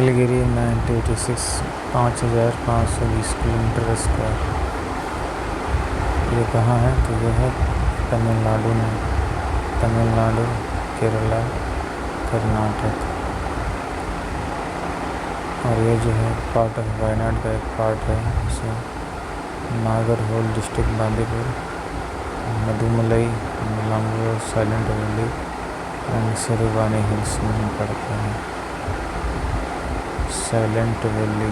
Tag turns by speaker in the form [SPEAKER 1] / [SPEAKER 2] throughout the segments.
[SPEAKER 1] Nilgiri 1986 5520 kilometre square. ये कहाँ है? तो ये है तमिलनाडु में, तमिलनाडु, केरला, कर्नाटक। और ये जो है पार्ट ऑफ वायनाड का एक पार्ट है। इसे Nagarhole district, Bandipur, Mudumalai, Nilambur, Silent Valley and Siruvani hills में पड़ता है। साइलेंट वैली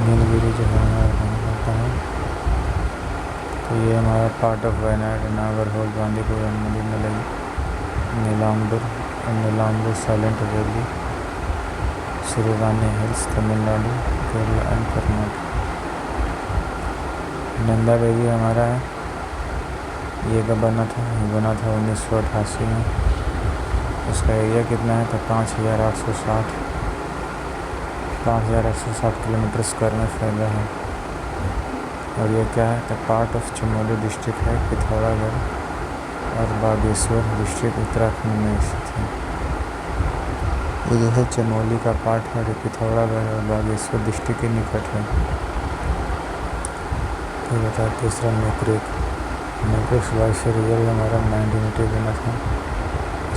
[SPEAKER 1] नीलगिरी जो है हमारा कहाँ होता है? तो ये हमारा part of Wayanad, Nagarhole, Bandipur and Mudumalai, Nilambur, Silent Valley, Siruvani hills, Tamil Nadu, Kerala and Karnataka. Nanda valley हमारा है। ये कब बना था? ये बना था 1988 में। इसका एरिया कितना है? तो 5,860 किलोमीटर स्क्वायर में फैला है। और ये क्या है? तो पार्ट ऑफ चमोली डिस्ट्रिक्ट है, पिथौरागढ़ और बागेश्वर डिस्ट्रिक्ट उत्तराखंड में स्थित है। ये जो है चमोली का पार्ट है, जो पिथौरागढ़ और बागेश्वर डिस्ट्रिक्ट के निकट है। तो बता तीसरा मैक्रेक्स वाइसर रिजर्व हमारा 1980 बना था।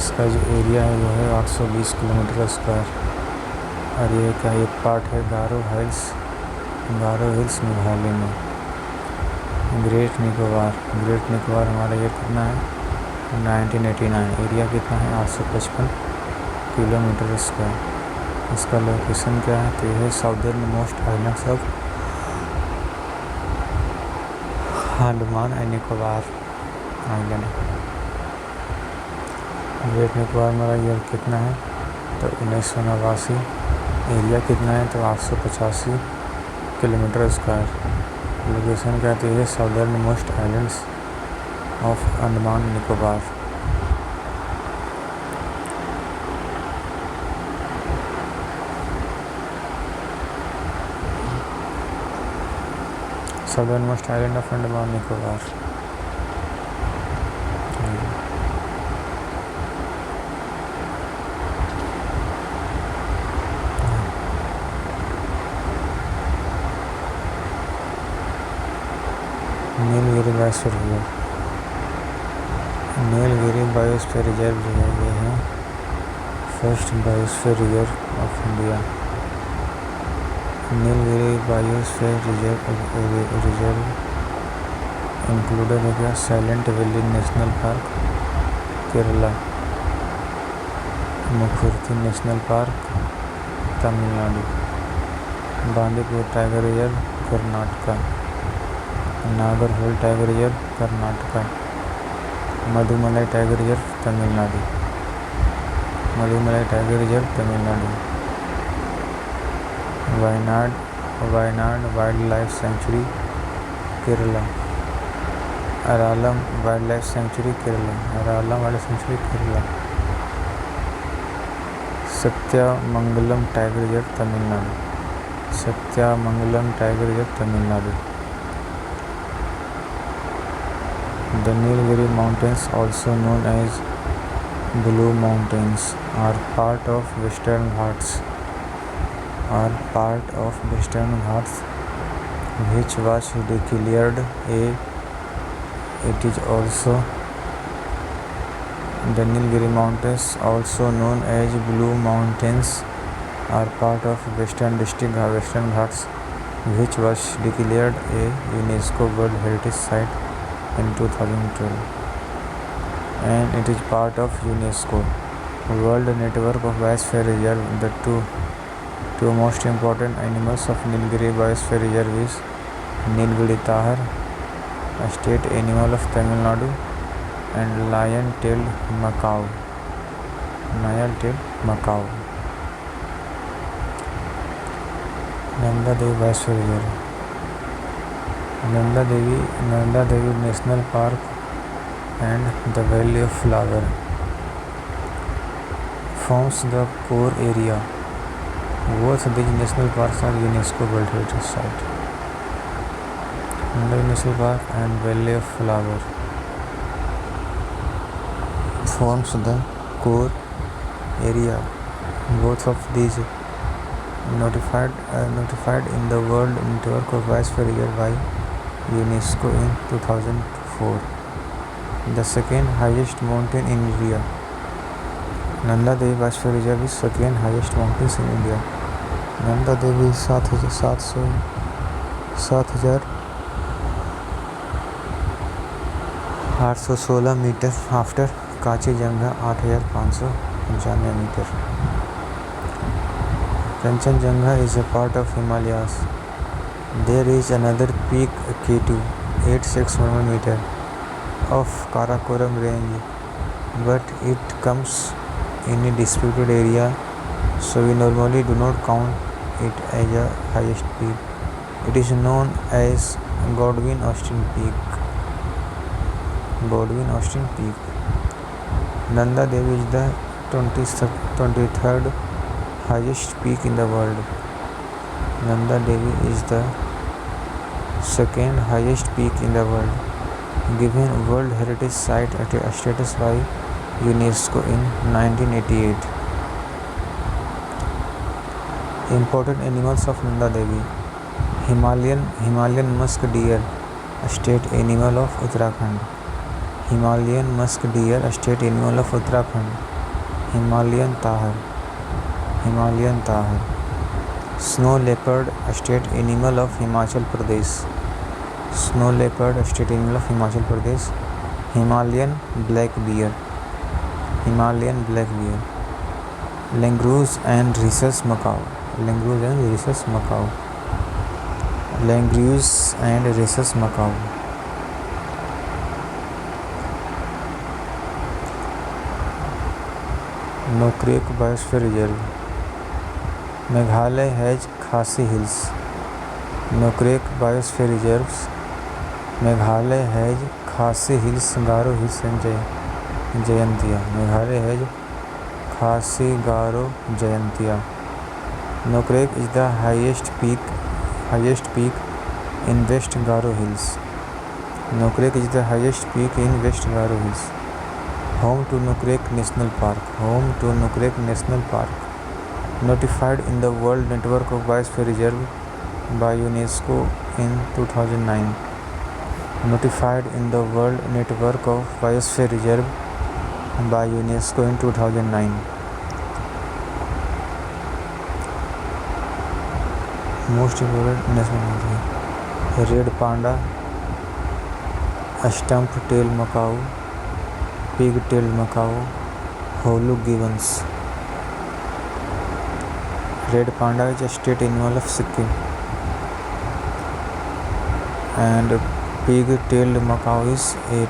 [SPEAKER 1] इसका जो एरिया है वो है 820 किलोमीटर स्क्वायर। और ये का एक पार्ट है गारो हिल्स मेघालय में। ग्रेट निकोबार हमारा ये कितना है? 1989। एरिया कितना है? 855 किलोमीटर स्क्वायर। इसका लोकेशन क्या है? तो यह है southern most islands of Andaman and Nicobar island. Great Nicobar हमारा ईयर कितना है? तो 1989। एरिया कितना है? तो 885 किलोमीटर स्क्वायर। लोकेशन क्या है? ये southern most islands of Andaman Nicobar. Southern most island of Andaman Nicobar. Nilgiri biosphere reserve. Nilgiri biosphere reserve जो है ये है first biosphere reserve of India. Nilgiri biosphere reserve included हो गया Silent Valley national park Kerala, Mukurthi national park Tamil Nadu, Bandipur tiger reserve Karnataka, Nagarhole tiger reserve Karnataka, Mudumalai tiger reserve Tamil Nadu, Wayanad wild life sanctuary Kerala, Aralam wild life sanctuary Kerala, Sathyamangalam tiger reserve Tamil Nadu, The Nilgiri Mountains, also known as Blue Mountains, are part of Western Ghats, which was declared a. It is also the Nilgiri Mountains, also known as Blue Mountains, are part of Western Ghats, which was declared a UNESCO World Heritage Site in 2012, and it is part of UNESCO World Network of Biosphere Reserve. The two most important animals of Nilgiri Biosphere Reserve is Nilgiri Tahar, a state animal of Tamil Nadu, and lion-tailed macaw. Nanda Devi Biosphere Reserve. Nanda Devi National Park and the Valley of Flower forms the core area. Both these national parks are UNESCO World Heritage Site. Nanda Devi National Park and Valley of Flower forms the core area. Both of these notified in the World Network of Biosphere Reserve by UNESCO in 2004. The second highest mountain in India. Nanda Devi Biosphere Reserve is second highest mountains in India. Nanda Devi is 7,816 metre after Kanchenjunga 8,595 metre. Kanchenjunga is a part of Himalayas. There is another peak K2 8611 meter of Karakoram range, but it comes in a disputed area, so we normally do not count it as a highest peak. It is known as Godwin-Austen Peak. Nanda Devi is the 23rd highest peak in the world. Nanda Devi is the second highest peak in the world, given World Heritage Site status by UNESCO in 1988. Important animals of Nanda Devi. Himalayan musk deer, a state animal of Uttarakhand. Himalayan musk deer, a state animal of Uttarakhand. Himalayan tahar. Snow leopard, a state animal of Himachal Pradesh. Himalayan black bear. Langrose and rhesus macaw. Nokrek Biosphere Reserve. Meghalaya has Khasi Hills. Nokrek Biosphere Reserves. Meghalaya has Khasi Hills, Garo Hills and Jayantia. Nokrek is the highest peak in West Garo Hills. Home to Nokrek National Park. Notified in the World Network of Biosphere Reserve by UNESCO in 2009. Notified in the World Network of Biosphere Reserve by UNESCO in 2009. Most important national animals: red panda, a stump-tailed macaw, pig-tailed macaw, hollow gibbons. Red panda is a state animal of Sikkim, and pig-tailed macaw is 8.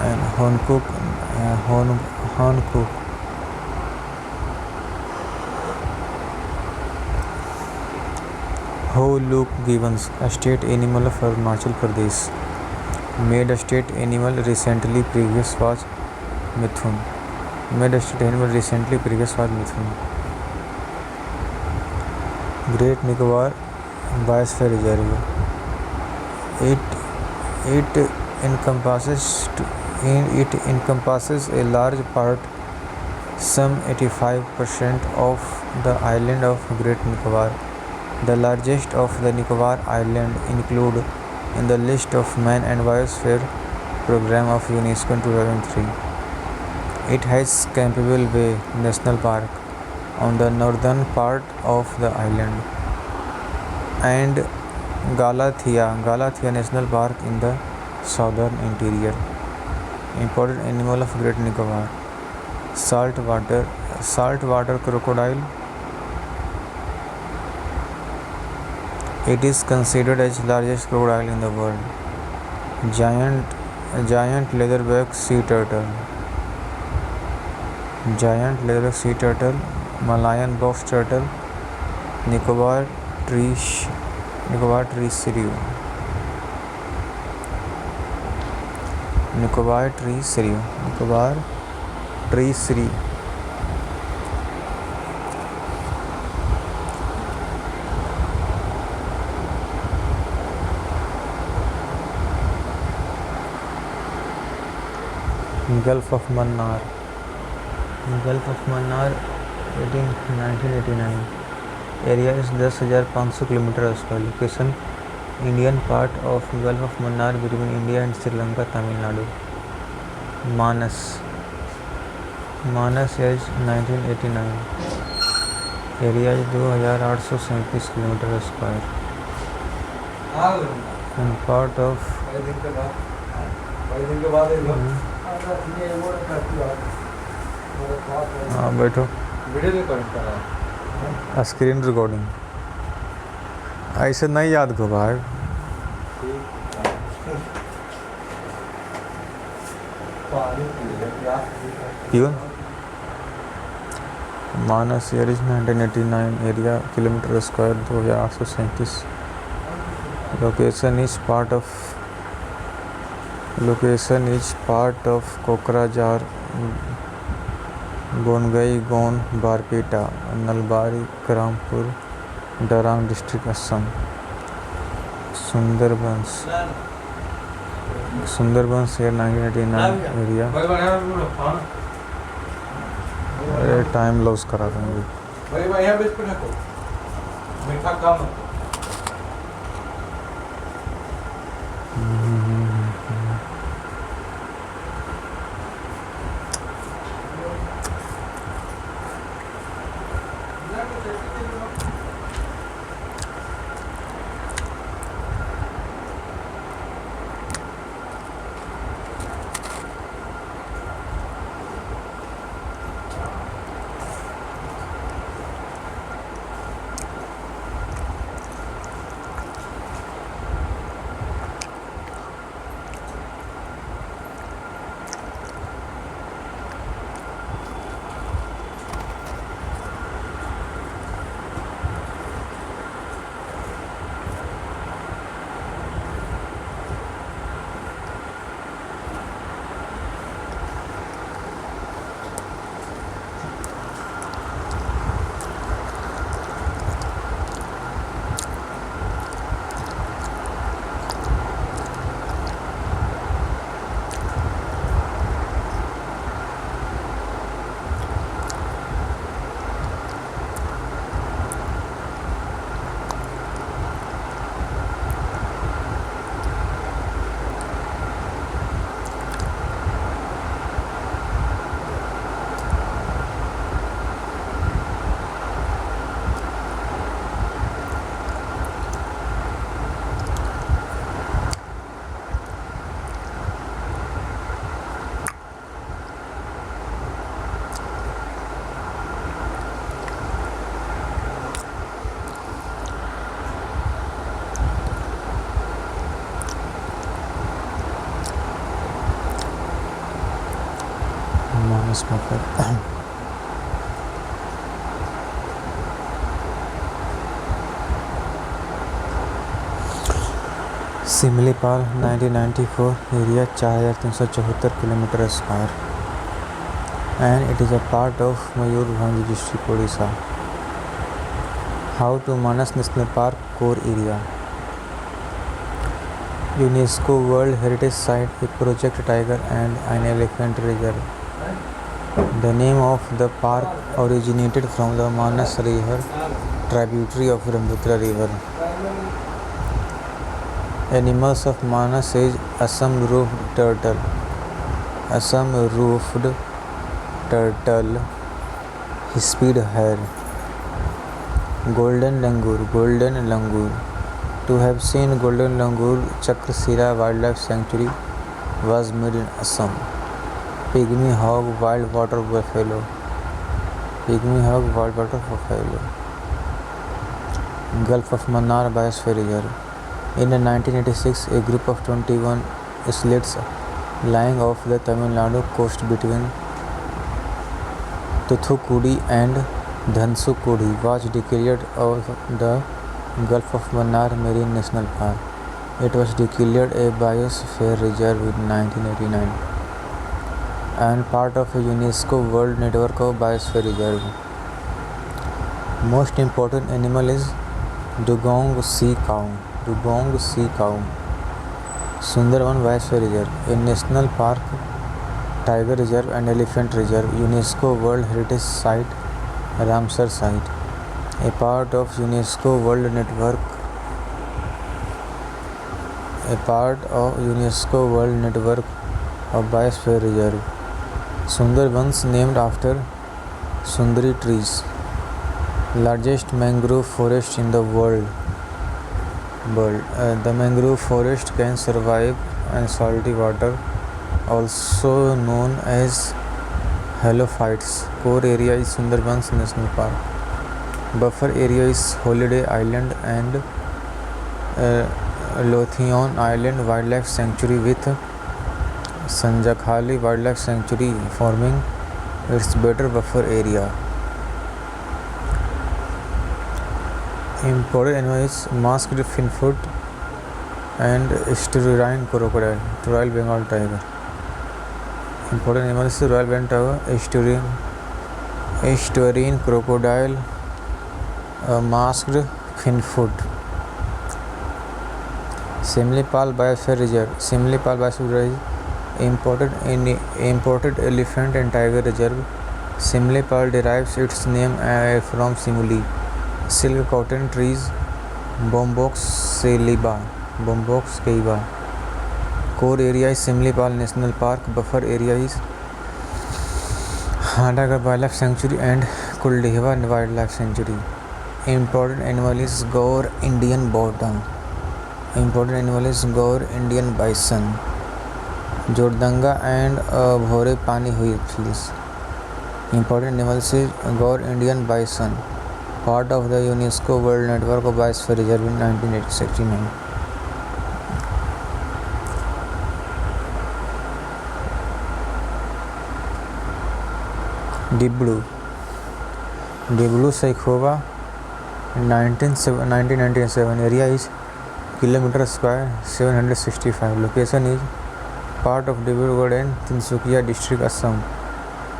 [SPEAKER 1] And Hankook, Hollow gibbons, a state animal of Arunachal Pradesh. Made a state animal recently, previous was Mithun. Great Nicobar Biosphere Reserve. It encompasses a large part, some 85% of the island of Great Nicobar. The largest of the Nicobar Island included in the list of Man and Biosphere Program of UNESCO in 2003. It has Campbell Bay National Park on the northern part of the island and Galathea National Park in the southern interior. Important animal of Great Nicobar: saltwater crocodile. It is considered as largest crocodile in the world. Giant giant leatherback sea turtle, giant leatherback sea turtle, Malayan box turtle, Nicobar tree shrew, Nicobar tree shrew, Nicobar tree shrew. Gulf of Mannar, Gulf of Mannar 1989. Area is 10,500 km square. Location Indian part of Gulf of Mannar between India and Sri Lanka, Tamil Nadu. Manas, Manas is 1989. Area is 2,837 km square and part of बैठो screen recording ऐसे नहीं याद को भाई क्यों Manas year is 1989 area kilometre square 2,837 location is part of Kokrajhar Bongaigaon Barpeta Nalbari करामपुर Darrang district Assam Sundarbans year 1989 एरिया अरे टाइम लॉस करा देंगे Similipal 1994 area 4,374 kilometre square and it is a part of Mayurbhanj district, Odisha. How to Manas National Park core area. UNESCO World Heritage Site, a Project Tiger and an Elephant Reserve. The name of the park originated from the Manas River, tributary of Brahmaputra River. Animals of Manas is Assam roofed turtle, speed hare, golden langur. To have seen golden langur, Chakrasila Wildlife Sanctuary was made in Assam. Pygmy hog, wild water buffalo. Gulf of Mannar Biosphere Reserve. In 1986, a group of 21 slates lying off the Tamil Nadu coast between Thuthukudi and Dhanusukudi, was declared of the Gulf of Mannar Marine National Park. It was declared a biosphere reserve in 1989 and part of a UNESCO World Network of Biosphere Reserve. Most important animal is dugong sea cow. Dugong sea cow. Sundarban Biosphere Reserve, a national park, tiger reserve and elephant reserve, UNESCO World Heritage Site, Ramsar Site, a part of UNESCO World Network of Biosphere Reserve. Sundarbans named after Sundari trees, largest mangrove forest in the world. The mangrove forest can survive in salty water, also known as halophytes. Core area is Sundarbans National Park. Buffer area is Holiday Island and Lothian Island Wildlife Sanctuary with Sanjakhali Wildlife Sanctuary forming its better buffer area. Important animal is masked finfoot and estuarine crocodile, Royal Bengal tiger. Important animal is Royal Bengal tiger, estuarine crocodile, masked finfoot. Simlipal Biosphere Reserve. Simlipal Biosphere Reserve is imported elephant and tiger reserve. Simlipal derives its name from simuli, silk cotton trees, Bombox ceiba. Core area is Simlipal National Park. Buffer area is Hadagar Wildlife Sanctuary and Kuldehwa Wildlife Sanctuary. Important animal is Gaur Indian bison. Important animal is Gaur Indian bison. Jordanga and Bhore Pani Hills. Important animals is Gaur Indian bison, part of the UNESCO World Network of Biosphere Reserve in 1969. Diblu Saikhowa, 1997. Area is km square 765. Location is part of Dibrugarh and Tinsukia district, Assam.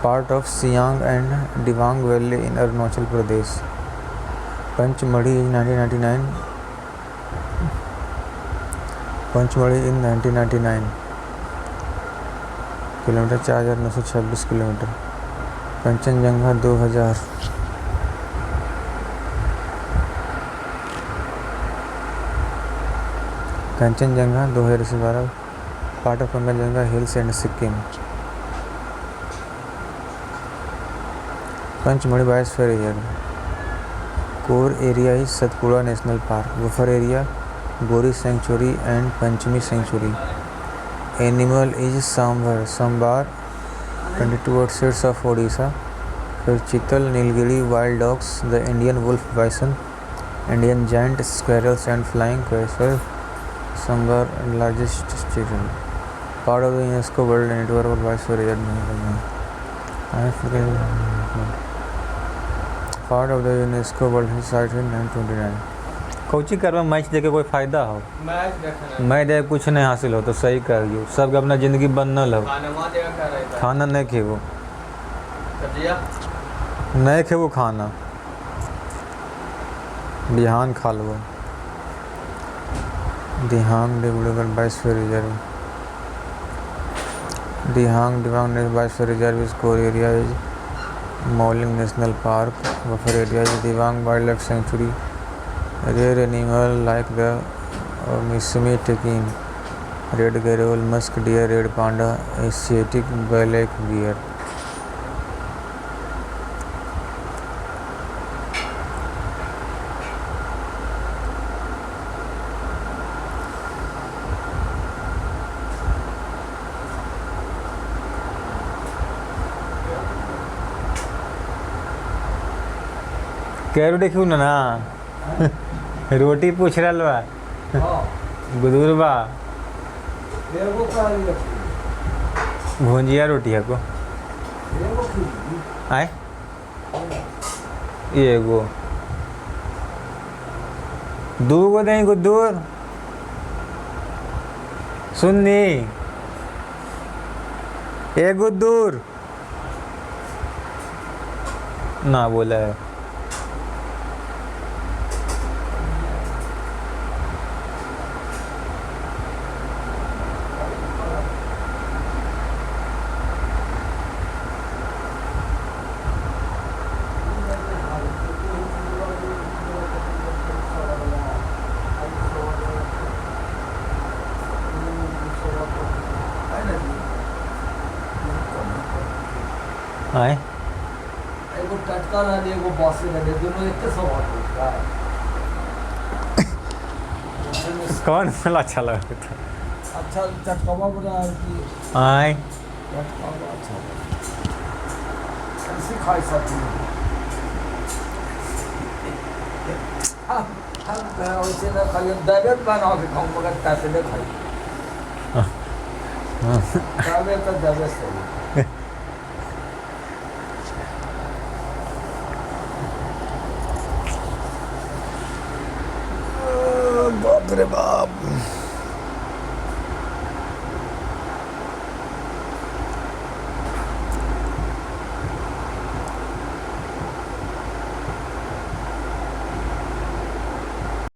[SPEAKER 1] Part of Siang and Dibang Valley in Arunachal Pradesh. Panchmadi in 1999. Kilometre 4926 kilometre. Kanchenjunga 2000. Kanchenjunga 2012 part of Kanchenjunga Hills and Sikkim. Panchmadi Biosphere Reserve. Core area is Satpura National Park. Buffer area Gori Sanctuary and Panchami Sanctuary. Animal is Sambar, 22 states of Odisha. फिर chital, Nilgiri wild dogs, the Indian wolf bison, Indian giant squirrels and flying क्वेसर, sambar largest children. Part of the UNESCO world network of biosphere reserve. Part of the UNESCO world site in 1929. कोची करवा मैच देखे कोई फायदा हो? Match देख कुछ नहीं हासिल हो तो सही करियो. सबके अपना ज़िंदगी बनल हो. खाना नहीं खेबो, नहीं खेबो खाना, बिहान खा लो. Dihang Dibrugarh biosphere reserve. Dihang Dibang biosphere reserve is core area is Mouling national park. Buffer area is Dibang wild life sanctuary. Rare animal like the Mishmi takin, red goral, musk deer, red panda, Asiatic black bear. कैरो देखू ना रोटी पूछ रहा बा गुदूर बा भुंजिया रोटी है को आए ये गो दूर को दें को दूर सुननी एगो दूर ना बोला है आए
[SPEAKER 2] एगो टटका रहने एगो बासी रहने दोनों एक के स्वाद होता है
[SPEAKER 1] कौन वाला अच्छा लगा था
[SPEAKER 2] अच्छा टटकावा बना कि
[SPEAKER 1] आए
[SPEAKER 2] टटकावा अच्छा ऐसे खाई सकते हैं हम वैसे ना खाइए दावेत बना के खाऊं मगर पैसे नहीं खाई दावेत तो दावेत सही